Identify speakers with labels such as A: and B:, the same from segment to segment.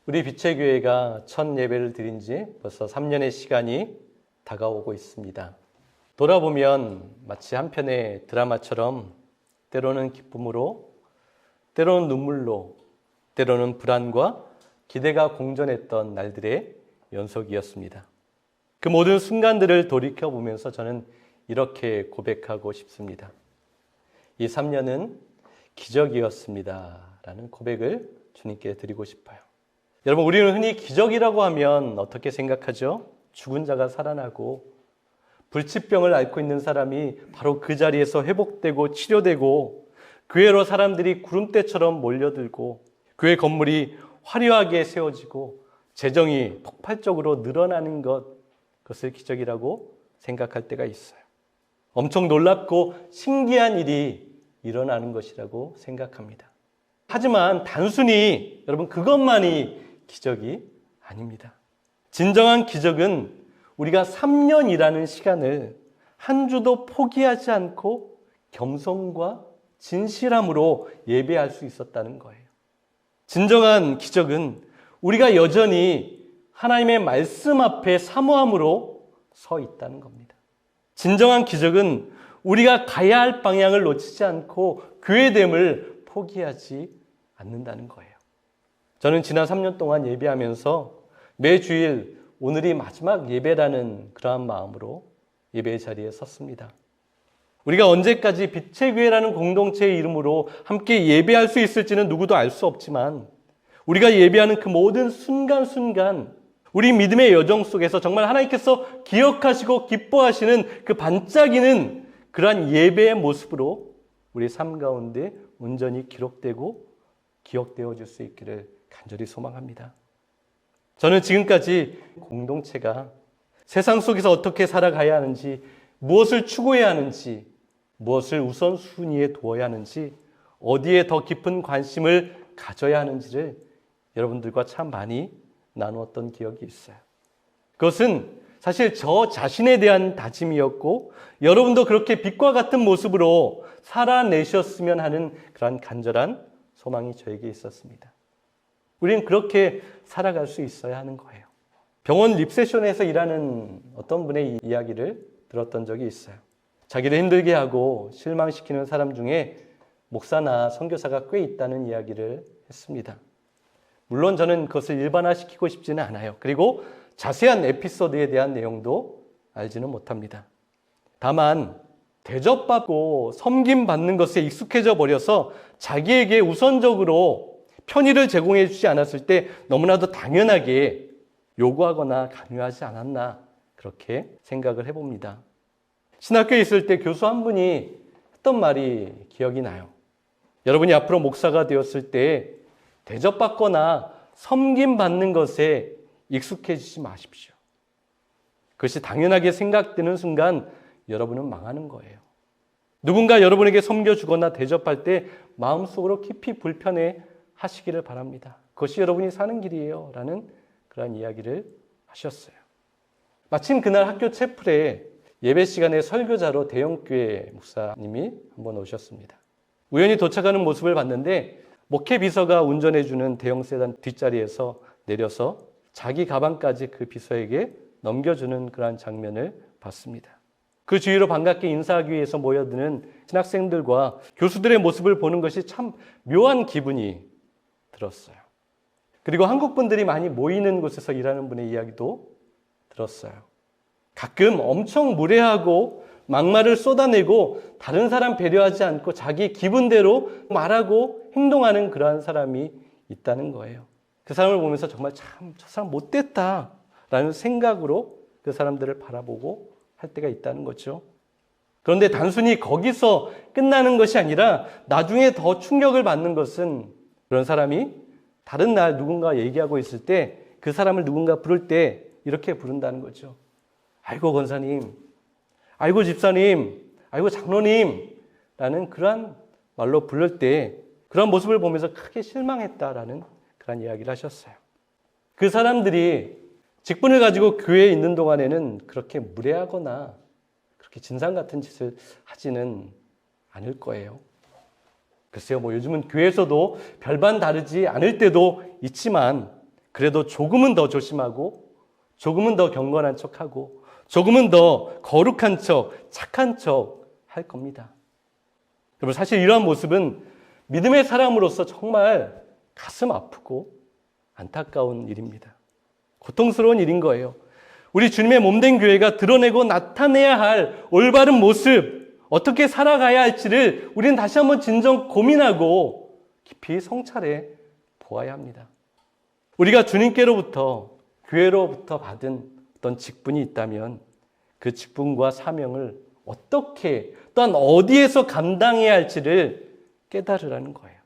A: 우리 빛의 교회가 첫 예배를 드린 지 벌써 3년의 시간이 다가오고 있습니다. 돌아보면 마치 한 편의 드라마처럼 때로는 기쁨으로, 때로는 눈물로, 때로는 불안과 기대가 공존했던 날들의 연속이었습니다. 그 모든 순간들을 돌이켜보면서 저는 이렇게 고백하고 싶습니다. 이 3년은 기적이었습니다. 라는 고백을 주님께 드리고 싶어요. 여러분, 우리는 흔히 기적이라고 하면 어떻게 생각하죠? 죽은 자가 살아나고 불치병을 앓고 있는 사람이 바로 그 자리에서 회복되고 치료되고 교회로 사람들이 구름대처럼 몰려들고 교회 건물이 화려하게 세워지고 재정이 폭발적으로 늘어나는 그것을 기적이라고 생각할 때가 있어요. 엄청 놀랍고 신기한 일이 일어나는 것이라고 생각합니다. 하지만 단순히 여러분 그것만이 기적이 아닙니다. 진정한 기적은 우리가 3년이라는 시간을 한 주도 포기하지 않고 겸손과 진실함으로 예배할 수 있었다는 거예요. 진정한 기적은 우리가 여전히 하나님의 말씀 앞에 사모함으로 서 있다는 겁니다. 진정한 기적은 우리가 가야 할 방향을 놓치지 않고 교회됨을 포기하지 않는다는 거예요. 저는 지난 3년 동안 예배하면서 매주일 오늘이 마지막 예배라는 그러한 마음으로 예배의 자리에 섰습니다. 우리가 언제까지 빛의 교회라는 공동체의 이름으로 함께 예배할 수 있을지는 누구도 알 수 없지만 우리가 예배하는 그 모든 순간순간 우리 믿음의 여정 속에서 정말 하나님께서 기억하시고 기뻐하시는 그 반짝이는 그러한 예배의 모습으로 우리 삶 가운데 온전히 기록되고 기억되어 줄 수 있기를 간절히 소망합니다. 저는 지금까지 공동체가 세상 속에서 어떻게 살아가야 하는지, 무엇을 추구해야 하는지, 무엇을 우선순위에 두어야 하는지, 어디에 더 깊은 관심을 가져야 하는지를 여러분들과 참 많이 나누었던 기억이 있어요. 그것은 사실 저 자신에 대한 다짐이었고 여러분도 그렇게 빛과 같은 모습으로 살아내셨으면 하는 그런 간절한 소망이 저에게 있었습니다. 우리는 그렇게 살아갈 수 있어야 하는 거예요. 병원 립세션에서 일하는 어떤 분의 이야기를 들었던 적이 있어요. 자기를 힘들게 하고 실망시키는 사람 중에 목사나 선교사가 꽤 있다는 이야기를 했습니다. 물론 저는 그것을 일반화시키고 싶지는 않아요. 그리고 자세한 에피소드에 대한 내용도 알지는 못합니다. 다만 대접받고 섬김받는 것에 익숙해져 버려서 자기에게 우선적으로 편의를 제공해 주지 않았을 때 너무나도 당연하게 요구하거나 강요하지 않았나 그렇게 생각을 해봅니다. 신학교에 있을 때 교수 한 분이 했던 말이 기억이 나요. 여러분이 앞으로 목사가 되었을 때 대접받거나 섬김받는 것에 익숙해지지 마십시오. 그것이 당연하게 생각되는 순간 여러분은 망하는 거예요. 누군가 여러분에게 섬겨주거나 대접할 때 마음속으로 깊이 불편해 하시기를 바랍니다. 그것이 여러분이 사는 길이에요. 라는 그런 이야기를 하셨어요. 마침 그날 학교 채플에 예배 시간에 설교자로 대형교회 목사님이 한번 오셨습니다. 우연히 도착하는 모습을 봤는데 목회 비서가 운전해주는 대형 세단 뒷자리에서 내려서 자기 가방까지 그 비서에게 넘겨주는 그러한 장면을 봤습니다. 그 주위로 반갑게 인사하기 위해서 모여드는 신학생들과 교수들의 모습을 보는 것이 참 묘한 기분이 들었어요. 그리고 한국 분들이 많이 모이는 곳에서 일하는 분의 이야기도 들었어요. 가끔 엄청 무례하고 막말을 쏟아내고 다른 사람 배려하지 않고 자기 기분대로 말하고 행동하는 그러한 사람이 있다는 거예요. 그 사람을 보면서 정말 참 저 사람 못됐다라는 생각으로 그 사람들을 바라보고 할 때가 있다는 거죠. 그런데 단순히 거기서 끝나는 것이 아니라 나중에 더 충격을 받는 것은 그런 사람이 다른 날 누군가 얘기하고 있을 때 그 사람을 누군가 부를 때 이렇게 부른다는 거죠. 아이고 권사님, 아이고 집사님, 아이고 장로님 라는 그러한 말로 부를 때 그런 모습을 보면서 크게 실망했다라는 그런 이야기를 하셨어요. 그 사람들이 직분을 가지고 교회에 있는 동안에는 그렇게 무례하거나 그렇게 진상 같은 짓을 하지는 않을 거예요. 글쎄요, 요즘은 교회에서도 별반 다르지 않을 때도 있지만 그래도 조금은 더 조심하고 조금은 더 경건한 척하고 조금은 더 거룩한 척, 착한 척 할 겁니다. 여러분, 사실 이러한 모습은 믿음의 사람으로서 정말 가슴 아프고 안타까운 일입니다. 고통스러운 일인 거예요. 우리 주님의 몸된 교회가 드러내고 나타내야 할 올바른 모습, 어떻게 살아가야 할지를 우리는 다시 한번 진정 고민하고 깊이 성찰해 보아야 합니다. 우리가 주님께로부터, 교회로부터 받은 어떤 직분이 있다면 그 직분과 사명을 어떻게, 또한 어디에서 감당해야 할지를 깨달으라는 거예요.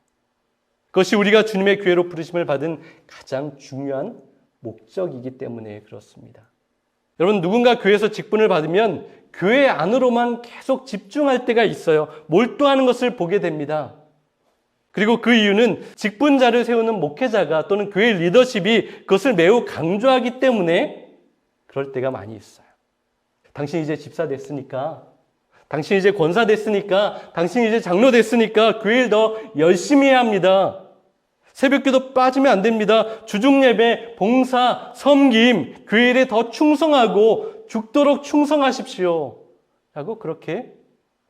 A: 그것이 우리가 주님의 교회로 부르심을 받은 가장 중요한 목적이기 때문에 그렇습니다. 여러분, 누군가 교회에서 직분을 받으면 교회 안으로만 계속 집중할 때가 있어요. 몰두하는 것을 보게 됩니다. 그리고 그 이유는 직분자를 세우는 목회자가 또는 교회 리더십이 그것을 매우 강조하기 때문에 그럴 때가 많이 있어요. 당신 이제 집사 됐으니까, 당신 이제 권사 됐으니까, 당신 이제 장로 됐으니까 교회를 더 열심히 해야 합니다. 새벽기도 빠지면 안 됩니다. 주중예배, 봉사, 섬김, 교회 일에 더 충성하고 죽도록 충성하십시오. 라고 그렇게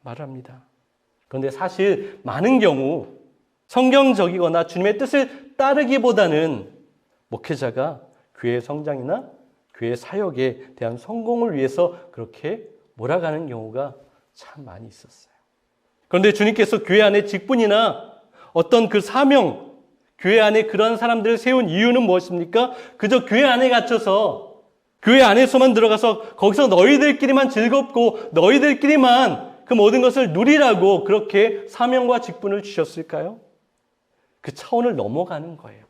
A: 말합니다. 그런데 사실 많은 경우 성경적이거나 주님의 뜻을 따르기보다는 목회자가 교회 성장이나 교회 사역에 대한 성공을 위해서 그렇게 몰아가는 경우가 참 많이 있었어요. 그런데 주님께서 교회 안에 직분이나 어떤 그 사명, 교회 안에 그런 사람들을 세운 이유는 무엇입니까? 그저 교회 안에 갇혀서 교회 안에서만 들어가서 거기서 너희들끼리만 즐겁고 너희들끼리만 그 모든 것을 누리라고 그렇게 사명과 직분을 주셨을까요? 그 차원을 넘어가는 거예요.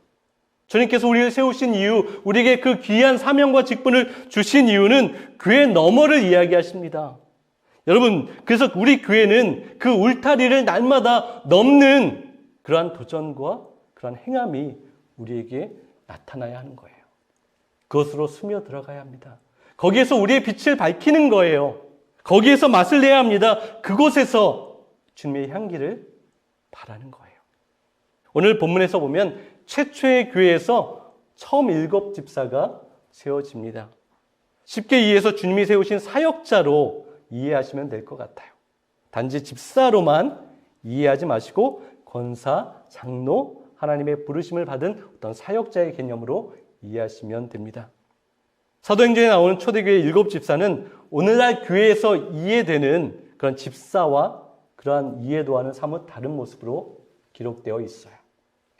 A: 주님께서 우리를 세우신 이유, 우리에게 그 귀한 사명과 직분을 주신 이유는 교회 너머를 이야기하십니다. 여러분, 그래서 우리 교회는 그 울타리를 날마다 넘는 그러한 도전과 그러한 행함이 우리에게 나타나야 하는 거예요. 그것으로 스며들어가야 합니다. 거기에서 우리의 빛을 밝히는 거예요. 거기에서 맛을 내야 합니다. 그곳에서 주님의 향기를 바라는 거예요. 오늘 본문에서 보면 최초의 교회에서 처음 7 집사가 세워집니다. 쉽게 이해해서 주님이 세우신 사역자로 이해하시면 될 것 같아요. 단지 집사로만 이해하지 마시고 권사, 장로, 하나님의 부르심을 받은 어떤 사역자의 개념으로 이해하시면 됩니다. 사도행전에 나오는 초대교회 7 집사는 오늘날 교회에서 이해되는 그런 집사와 그러한 이해도와는 사뭇 다른 모습으로 기록되어 있어요.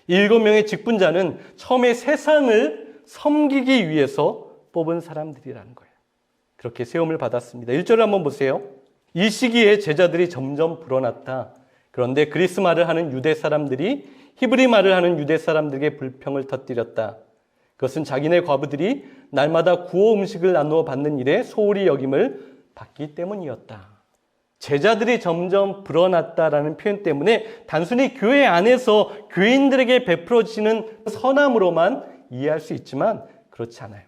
A: 이 7명의 직분자는 처음에 세상을 섬기기 위해서 뽑은 사람들이라는 거예요. 그렇게 세움을 받았습니다. 1절을 한번 보세요. 이 시기에 제자들이 점점 불어났다. 그런데 그리스 말을 하는 유대 사람들이 히브리 말을 하는 유대 사람들에게 불평을 터뜨렸다. 그것은 자기네 과부들이 날마다 구호 음식을 나누어 받는 일에 소홀히 여김을 받기 때문이었다. 제자들이 점점 불어났다라는 표현 때문에 단순히 교회 안에서 교인들에게 베풀어지는 선함으로만 이해할 수 있지만 그렇지 않아요.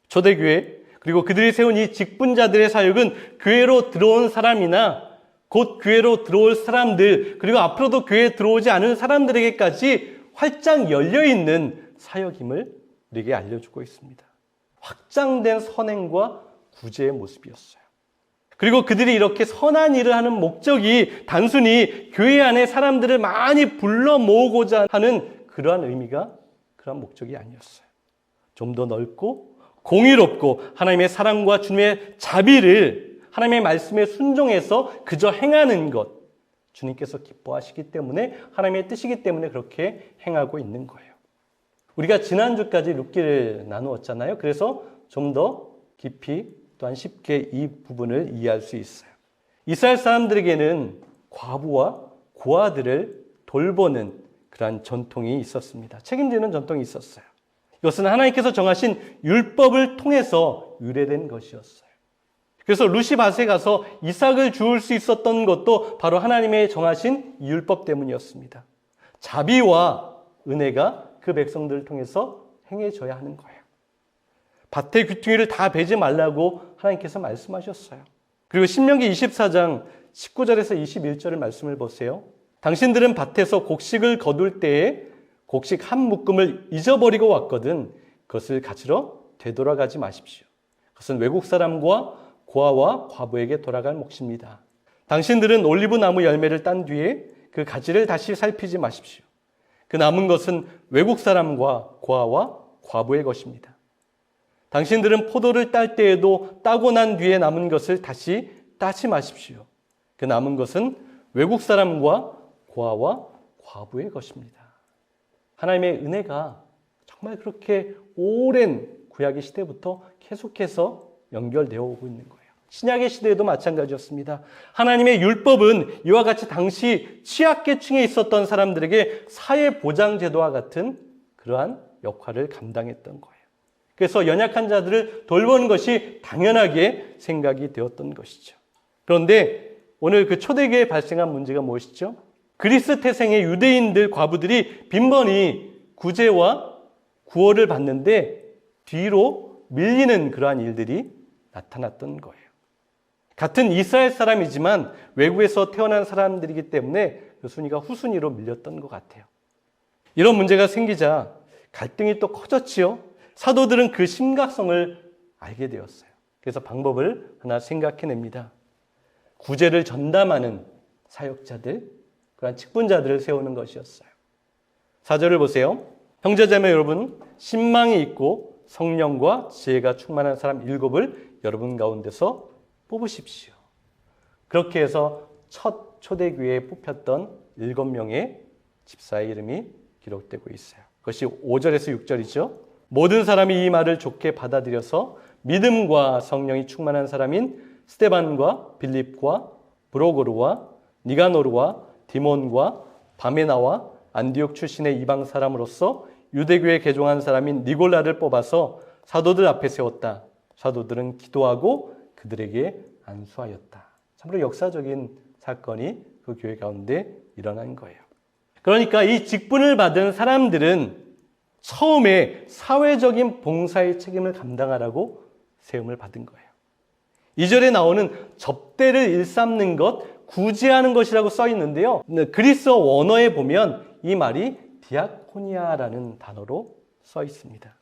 A: 초대교회 그리고 그들이 세운 이 직분자들의 사역은 교회로 들어온 사람이나 곧 교회로 들어올 사람들 그리고 앞으로도 교회에 들어오지 않은 사람들에게까지 활짝 열려있는 사역임을 우리에게 알려주고 있습니다. 확장된 선행과 구제의 모습이었어요. 그리고 그들이 이렇게 선한 일을 하는 목적이 단순히 교회 안에 사람들을 많이 불러 모으고자 하는 그러한 의미가 그러한 목적이 아니었어요. 좀 더 넓고 공의롭고 하나님의 사랑과 주님의 자비를 하나님의 말씀에 순종해서 그저 행하는 것 주님께서 기뻐하시기 때문에 하나님의 뜻이기 때문에 그렇게 행하고 있는 거예요. 우리가 지난주까지 룻기를 나누었잖아요. 그래서 좀 더 깊이 또한 쉽게 이 부분을 이해할 수 있어요. 이스라엘 사람들에게는 과부와 고아들을 돌보는 그러한 전통이 있었습니다. 책임지는 전통이 있었어요. 이것은 하나님께서 정하신 율법을 통해서 유래된 것이었어요. 그래서 루시 밭에 가서 이삭을 주울 수 있었던 것도 바로 하나님의 정하신 율법 때문이었습니다. 자비와 은혜가 그 백성들을 통해서 행해져야 하는 거예요. 밭의 귀퉁이를 다 베지 말라고 하나님께서 말씀하셨어요. 그리고 신명기 24장 19절에서 21절의 말씀을 보세요. 당신들은 밭에서 곡식을 거둘 때에 곡식 한 묶음을 잊어버리고 왔거든 그것을 가지러 되돌아가지 마십시오. 그것은 외국 사람과 고아와 과부에게 돌아갈 몫입니다. 당신들은 올리브 나무 열매를 딴 뒤에 그 가지를 다시 살피지 마십시오. 그 남은 것은 외국 사람과 고아와 과부의 것입니다. 당신들은 포도를 딸 때에도 따고 난 뒤에 남은 것을 다시 따지 마십시오. 그 남은 것은 외국 사람과 고아와 과부의 것입니다. 하나님의 은혜가 정말 그렇게 오랜 구약의 시대부터 계속해서 연결되어 오고 있는 거예요. 신약의 시대에도 마찬가지였습니다. 하나님의 율법은 이와 같이 당시 취약계층에 있었던 사람들에게 사회보장제도와 같은 그러한 역할을 감당했던 거예요. 그래서 연약한 자들을 돌보는 것이 당연하게 생각이 되었던 것이죠. 그런데 오늘 그 초대교회에 발생한 문제가 무엇이죠? 그리스 태생의 유대인들 과부들이 빈번히 구제와 구호를 받는데 뒤로 밀리는 그러한 일들이 나타났던 거예요. 같은 이스라엘 사람이지만 외국에서 태어난 사람들이기 때문에 그 순위가 후순위로 밀렸던 것 같아요. 이런 문제가 생기자 갈등이 또 커졌지요. 사도들은 그 심각성을 알게 되었어요. 그래서 방법을 하나 생각해냅니다. 구제를 전담하는 사역자들, 그런 직분자들을 세우는 것이었어요. 4절을 보세요. 형제자매 여러분, 신망이 있고 성령과 지혜가 충만한 사람 7을 여러분 가운데서 뽑으십시오. 그렇게 해서 첫 초대교회에 뽑혔던 7명의 집사의 이름이 기록되고 있어요. 그것이 5절에서 6절이죠. 모든 사람이 이 말을 좋게 받아들여서 믿음과 성령이 충만한 사람인 스데반과 빌립과 브로고르와 니가노르와 디몬과 바메나와 안디옥 출신의 이방 사람으로서 유대교에 개종한 사람인 니골라를 뽑아서 사도들 앞에 세웠다. 사도들은 기도하고 그들에게 안수하였다. 참으로 역사적인 사건이 그 교회 가운데 일어난 거예요. 그러니까 이 직분을 받은 사람들은 처음에 사회적인 봉사의 책임을 감당하라고 세움을 받은 거예요. 2절에 나오는 접대를 일삼는 것, 구제하는 것이라고 써 있는데요. 그리스어 원어에 보면 이 말이 디아코니아라는 단어로 써 있습니다.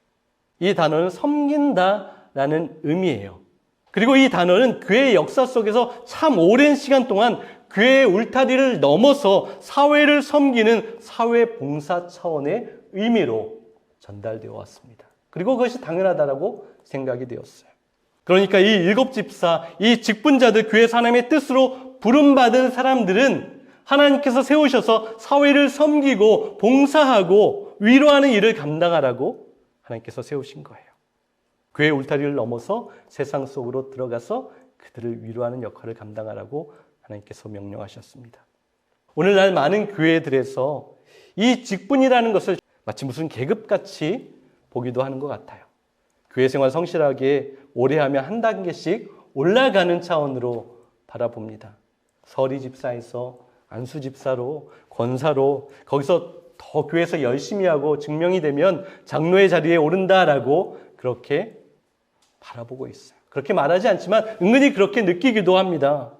A: 이 단어는 섬긴다라는 의미예요. 그리고 이 단어는 교회의 역사 속에서 참 오랜 시간 동안 교회의 울타리를 넘어서 사회를 섬기는 사회봉사 차원의 의미로 전달되어 왔습니다. 그리고 그것이 당연하다라고 생각이 되었어요. 그러니까 이 7집사, 이 직분자들, 교회 하나님의 뜻으로 부름받은 사람들은 하나님께서 세우셔서 사회를 섬기고 봉사하고 위로하는 일을 감당하라고 하나님께서 세우신 거예요. 교회 울타리를 넘어서 세상 속으로 들어가서 그들을 위로하는 역할을 감당하라고 하나님께서 명령하셨습니다. 오늘날 많은 교회들에서 이 직분이라는 것을 마치 무슨 계급같이 보기도 하는 것 같아요. 교회 생활 성실하게 오래 하면 한 단계씩 올라가는 차원으로 바라봅니다. 서리 집사에서 안수 집사로, 권사로, 거기서 더 교회에서 열심히 하고 증명이 되면 장로의 자리에 오른다라고 그렇게 바라보고 있어요. 그렇게 말하지 않지만 은근히 그렇게 느끼기도 합니다.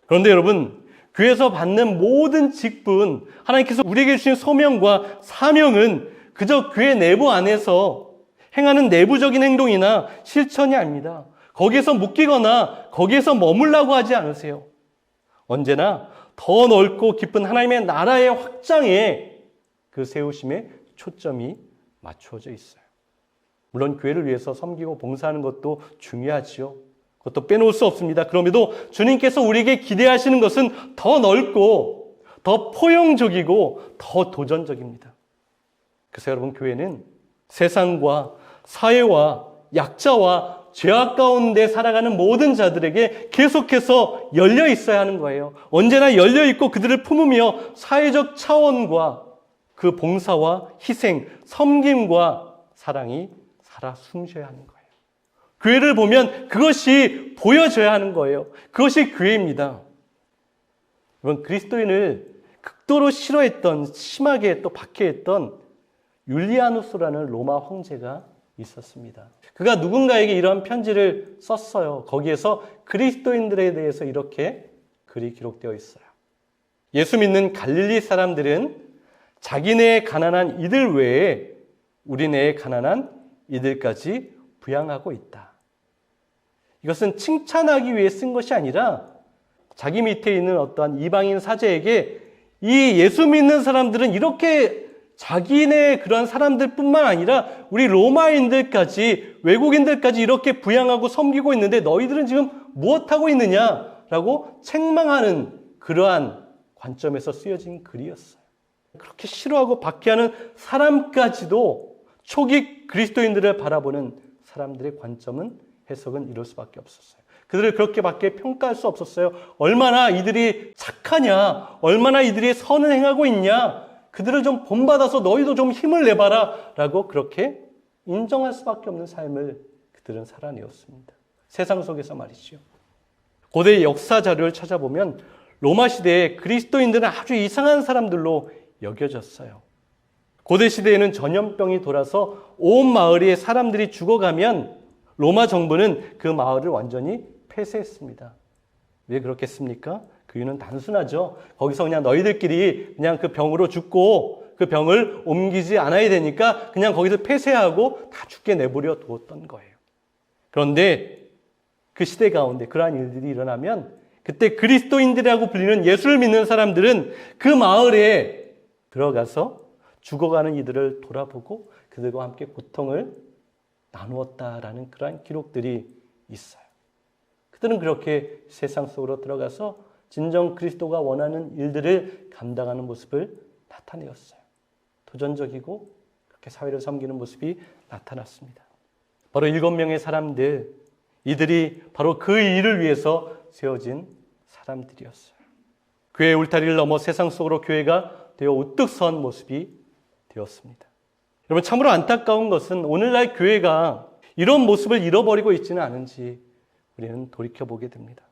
A: 그런데 여러분, 교회에서 받는 모든 직분, 하나님께서 우리에게 주신 소명과 사명은 그저 교회 내부 안에서 행하는 내부적인 행동이나 실천이 아닙니다. 거기에서 묶이거나 거기에서 머물라고 하지 않으세요. 언제나 더 넓고 깊은 하나님의 나라의 확장에 그 세우심에 초점이 맞추어져 있어요. 물론 교회를 위해서 섬기고 봉사하는 것도 중요하지요. 그것도 빼놓을 수 없습니다. 그럼에도 주님께서 우리에게 기대하시는 것은 더 넓고 더 포용적이고 더 도전적입니다. 그래서 여러분, 교회는 세상과 사회와 약자와 죄악 가운데 살아가는 모든 자들에게 계속해서 열려 있어야 하는 거예요. 언제나 열려 있고 그들을 품으며 사회적 차원과 그 봉사와 희생, 섬김과 사랑이 살아 숨쉬어야 하는 거예요. 교회를 보면 그것이 보여져야 하는 거예요. 그것이 교회입니다. 여러분, 그리스도인을 극도로 싫어했던, 심하게 또 박해했던 율리아누스라는 로마 황제가 있었습니다. 그가 누군가에게 이러한 편지를 썼어요. 거기에서 그리스도인들에 대해서 이렇게 글이 기록되어 있어요. 예수 믿는 갈릴리 사람들은 자기네 가난한 이들 외에 우리네 가난한 이들까지 부양하고 있다. 이것은 칭찬하기 위해 쓴 것이 아니라 자기 밑에 있는 어떠한 이방인 사제에게 이 예수 믿는 사람들은 이렇게 자기네 그런 사람들뿐만 아니라 우리 로마인들까지 외국인들까지 이렇게 부양하고 섬기고 있는데 너희들은 지금 무엇하고 있느냐라고 책망하는 그러한 관점에서 쓰여진 글이었어요. 그렇게 싫어하고 박해하는 사람까지도 초기 그리스도인들을 바라보는 사람들의 관점은 해석은 이럴 수밖에 없었어요. 그들을 그렇게밖에 평가할 수 없었어요. 얼마나 이들이 착하냐, 얼마나 이들이 선을 행하고 있냐, 그들을 좀 본받아서 너희도 좀 힘을 내봐라 라고 그렇게 인정할 수밖에 없는 삶을 그들은 살아내었습니다. 세상 속에서 말이죠. 고대 역사 자료를 찾아보면 로마 시대에 그리스도인들은 아주 이상한 사람들로 여겨졌어요. 고대 시대에는 전염병이 돌아서 온 마을에 사람들이 죽어가면 로마 정부는 그 마을을 완전히 폐쇄했습니다. 왜 그렇겠습니까? 그 이유는 단순하죠. 거기서 그냥 너희들끼리 그냥 그 병으로 죽고 그 병을 옮기지 않아야 되니까 그냥 거기서 폐쇄하고 다 죽게 내버려 두었던 거예요. 그런데 그 시대 가운데 그러한 일들이 일어나면 그때 그리스도인들이라고 불리는 예수를 믿는 사람들은 그 마을에 들어가서 죽어가는 이들을 돌아보고 그들과 함께 고통을 나누었다라는 그러한 기록들이 있어요. 그들은 그렇게 세상 속으로 들어가서 진정 그리스도가 원하는 일들을 감당하는 모습을 나타내었어요. 도전적이고 그렇게 사회를 섬기는 모습이 나타났습니다. 바로 7명의 사람들, 이들이 바로 그 일을 위해서 세워진 사람들이었어요. 교회의 울타리를 넘어 세상 속으로 교회가 되어 우뚝 선 모습이 되었습니다. 여러분, 참으로 안타까운 것은 오늘날 교회가 이런 모습을 잃어버리고 있지는 않은지 우리는 돌이켜보게 됩니다.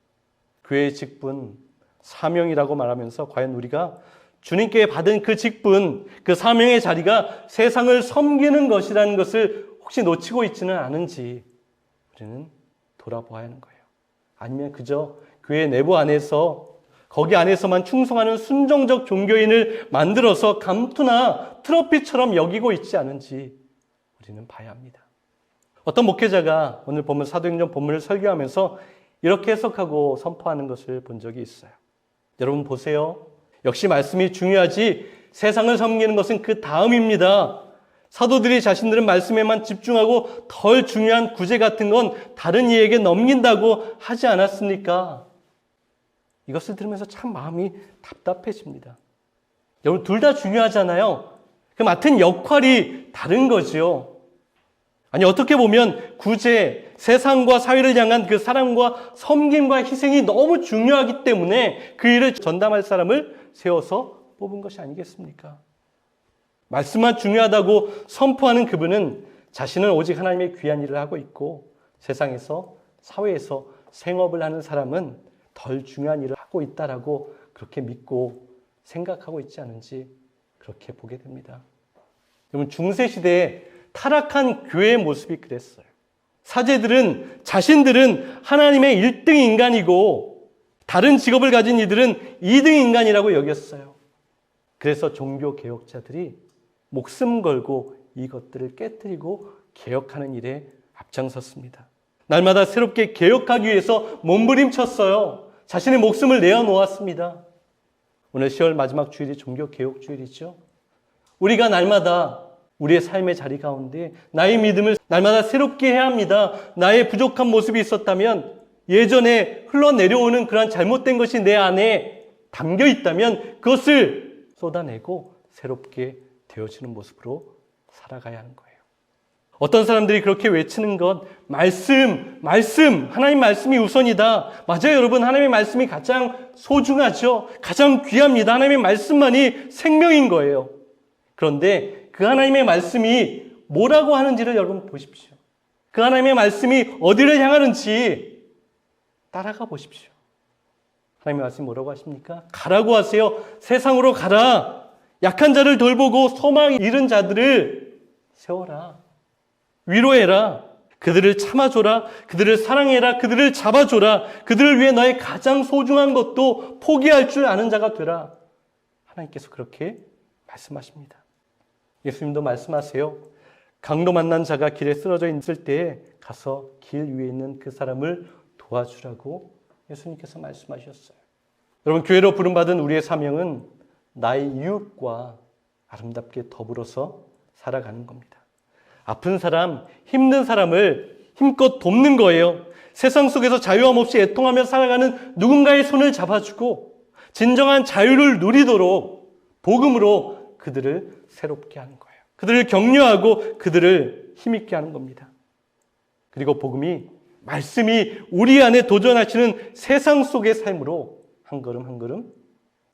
A: 교회의 직분, 사명이라고 말하면서 과연 우리가 주님께 받은 그 직분, 그 사명의 자리가 세상을 섬기는 것이라는 것을 혹시 놓치고 있지는 않은지 우리는 돌아보아야 하는 거예요. 아니면 그저 교회 내부 안에서 거기 안에서만 충성하는 순종적 종교인을 만들어서 감투나 트로피처럼 여기고 있지 않은지 우리는 봐야 합니다. 어떤 목회자가 오늘 본문 사도행전 본문을 설교하면서 이렇게 해석하고 선포하는 것을 본 적이 있어요. 여러분 보세요. 역시 말씀이 중요하지 세상을 섬기는 것은 그 다음입니다. 사도들이 자신들은 말씀에만 집중하고 덜 중요한 구제 같은 건 다른 이에게 넘긴다고 하지 않았습니까? 이것을 들으면서 참 마음이 답답해집니다. 여러분 둘 다 중요하잖아요. 그 맡은 역할이 다른 거죠. 아니 어떻게 보면 구제, 세상과 사회를 향한 그 사랑과 섬김과 희생이 너무 중요하기 때문에 그 일을 전담할 사람을 세워서 뽑은 것이 아니겠습니까? 말씀만 중요하다고 선포하는 그분은 자신은 오직 하나님의 귀한 일을 하고 있고 세상에서, 사회에서 생업을 하는 사람은 덜 중요한 일을 하고 있다라고 그렇게 믿고 생각하고 있지 않은지 그렇게 보게 됩니다. 여러분 중세시대에 타락한 교회의 모습이 그랬어요. 사제들은 자신들은 하나님의 1등 인간이고 다른 직업을 가진 이들은 2등 인간이라고 여겼어요. 그래서 종교개혁자들이 목숨 걸고 이것들을 깨뜨리고 개혁하는 일에 앞장섰습니다. 날마다 새롭게 개혁하기 위해서 몸부림쳤어요. 자신의 목숨을 내어놓았습니다. 오늘 10월 마지막 주일이 종교개혁주일이죠. 우리가 날마다 우리의 삶의 자리 가운데 나의 믿음을 날마다 새롭게 해야 합니다. 나의 부족한 모습이 있었다면 예전에 흘러내려오는 그런 잘못된 것이 내 안에 담겨 있다면 그것을 쏟아내고 새롭게 되어지는 모습으로 살아가야 하는 거예요. 어떤 사람들이 그렇게 외치는 것, 말씀, 하나님 말씀이 우선이다. 맞아요, 여러분. 하나님의 말씀이 가장 소중하죠. 가장 귀합니다. 하나님의 말씀만이 생명인 거예요. 그런데 그 하나님의 말씀이 뭐라고 하는지를 여러분 보십시오. 그 하나님의 말씀이 어디를 향하는지 따라가 보십시오. 하나님의 말씀이 뭐라고 하십니까? 가라고 하세요. 세상으로 가라. 약한 자를 돌보고 소망 잃은 자들을 세워라. 위로해라. 그들을 참아줘라. 그들을 사랑해라. 그들을 잡아줘라. 그들을 위해 너의 가장 소중한 것도 포기할 줄 아는 자가 되라. 하나님께서 그렇게 말씀하십니다. 예수님도 말씀하세요. 강도 만난 자가 길에 쓰러져 있을 때에 가서 길 위에 있는 그 사람을 도와주라고 예수님께서 말씀하셨어요. 여러분, 교회로 부름받은 우리의 사명은 나의 이웃과 아름답게 더불어서 살아가는 겁니다. 아픈 사람, 힘든 사람을 힘껏 돕는 거예요. 세상 속에서 자유함 없이 애통하며 살아가는 누군가의 손을 잡아주고 진정한 자유를 누리도록 복음으로 그들을 새롭게 하는 거예요. 그들을 격려하고 그들을 힘있게 하는 겁니다. 그리고 복음이, 말씀이 우리 안에 도전하시는 세상 속의 삶으로 한 걸음 한 걸음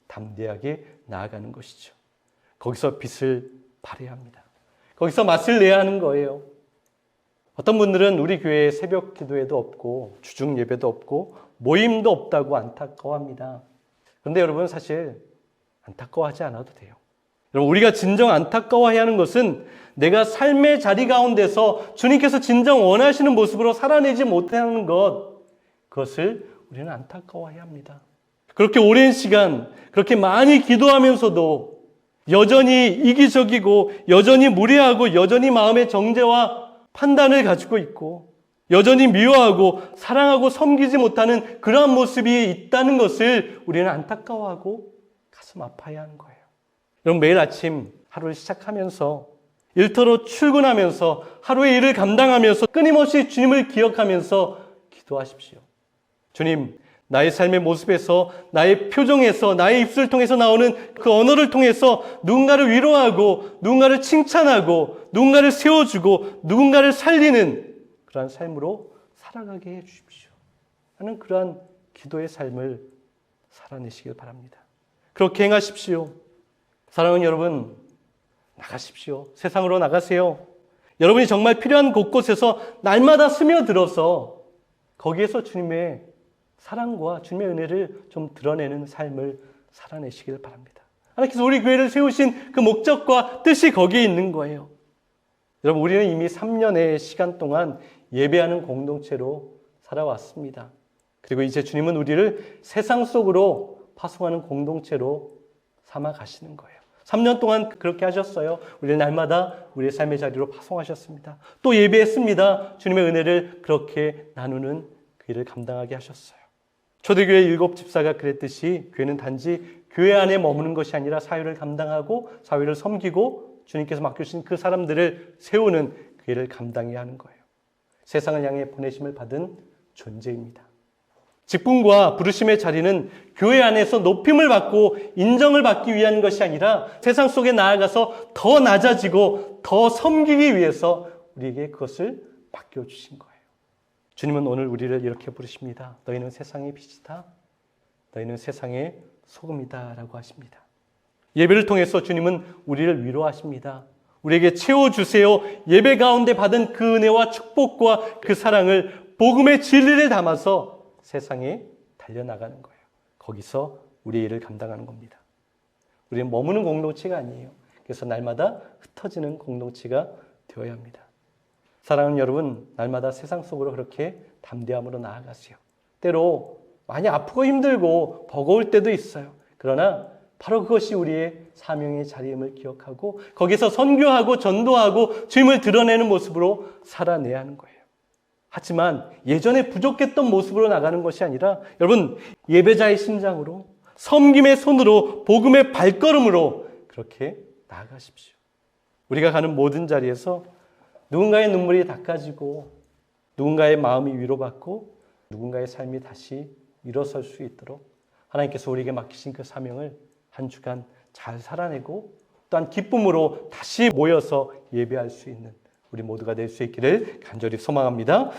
A: 담대하게 나아가는 것이죠. 거기서 빛을 발해야 합니다. 거기서 맛을 내야 하는 거예요. 어떤 분들은 우리 교회에 새벽 기도회도 없고 주중 예배도 없고 모임도 없다고 안타까워합니다. 그런데 여러분, 사실 안타까워하지 않아도 돼요. 여러분, 우리가 진정 안타까워해야 하는 것은 내가 삶의 자리 가운데서 주님께서 진정 원하시는 모습으로 살아내지 못하는 것, 그것을 우리는 안타까워해야 합니다. 그렇게 오랜 시간, 그렇게 많이 기도하면서도 여전히 이기적이고 여전히 무례하고 여전히 마음의 정죄와 판단을 가지고 있고 여전히 미워하고 사랑하고 섬기지 못하는 그러한 모습이 있다는 것을 우리는 안타까워하고 가슴 아파해야 하는 거예요. 여러분, 매일 아침 하루를 시작하면서 일터로 출근하면서 하루의 일을 감당하면서 끊임없이 주님을 기억하면서 기도하십시오. 주님, 나의 삶의 모습에서, 나의 표정에서, 나의 입술을 통해서 나오는 그 언어를 통해서 누군가를 위로하고 누군가를 칭찬하고 누군가를 세워주고 누군가를 살리는 그러한 삶으로 살아가게 해주십시오. 하는 그러한 기도의 삶을 살아내시길 바랍니다. 그렇게 행하십시오. 사랑하는 여러분, 나가십시오. 세상으로 나가세요. 여러분이 정말 필요한 곳곳에서 날마다 스며들어서 거기에서 주님의 사랑과 주님의 은혜를 좀 드러내는 삶을 살아내시길 바랍니다. 하나님께서 우리 교회를 세우신 그 목적과 뜻이 거기에 있는 거예요. 여러분, 우리는 이미 3년의 시간 동안 예배하는 공동체로 살아왔습니다. 그리고 이제 주님은 우리를 세상 속으로 파송하는 공동체로 삼아 가시는 거예요. 3년 동안 그렇게 하셨어요. 우리는 날마다 우리의 삶의 자리로 파송하셨습니다. 또 예배했습니다. 주님의 은혜를 그렇게 나누는 그 일을 감당하게 하셨어요. 초대교회 7 집사가 그랬듯이 교회는 단지 교회 안에 머무는 것이 아니라 사회를 감당하고 사회를 섬기고 주님께서 맡겨주신 그 사람들을 세우는 그 일을 감당해야 하는 거예요. 세상을 향해 보내심을 받은 존재입니다. 직분과 부르심의 자리는 교회 안에서 높임을 받고 인정을 받기 위한 것이 아니라 세상 속에 나아가서 더 낮아지고 더 섬기기 위해서 우리에게 그것을 맡겨주신 거예요. 주님은 오늘 우리를 이렇게 부르십니다. 너희는 세상의 빛이다. 너희는 세상의 소금이다 라고 하십니다. 예배를 통해서 주님은 우리를 위로하십니다. 우리에게 채워주세요. 예배 가운데 받은 그 은혜와 축복과 그 사랑을 복음의 진리를 담아서 세상에 달려나가는 거예요. 거기서 우리의 일을 감당하는 겁니다. 우리는 머무는 공동체가 아니에요. 그래서 날마다 흩어지는 공동체가 되어야 합니다. 사랑하는 여러분, 날마다 세상 속으로 그렇게 담대함으로 나아가세요. 때로 많이 아프고 힘들고 버거울 때도 있어요. 그러나 바로 그것이 우리의 사명의 자리임을 기억하고 거기서 선교하고 전도하고 주님을 드러내는 모습으로 살아내야 하는 거예요. 하지만 예전에 부족했던 모습으로 나가는 것이 아니라 여러분, 예배자의 심장으로 섬김의 손으로 복음의 발걸음으로 그렇게 나아가십시오. 우리가 가는 모든 자리에서 누군가의 눈물이 닦아지고 누군가의 마음이 위로받고 누군가의 삶이 다시 일어설 수 있도록 하나님께서 우리에게 맡기신 그 사명을 한 주간 잘 살아내고 또한 기쁨으로 다시 모여서 예배할 수 있는 우리 모두가 될 수 있기를 간절히 소망합니다.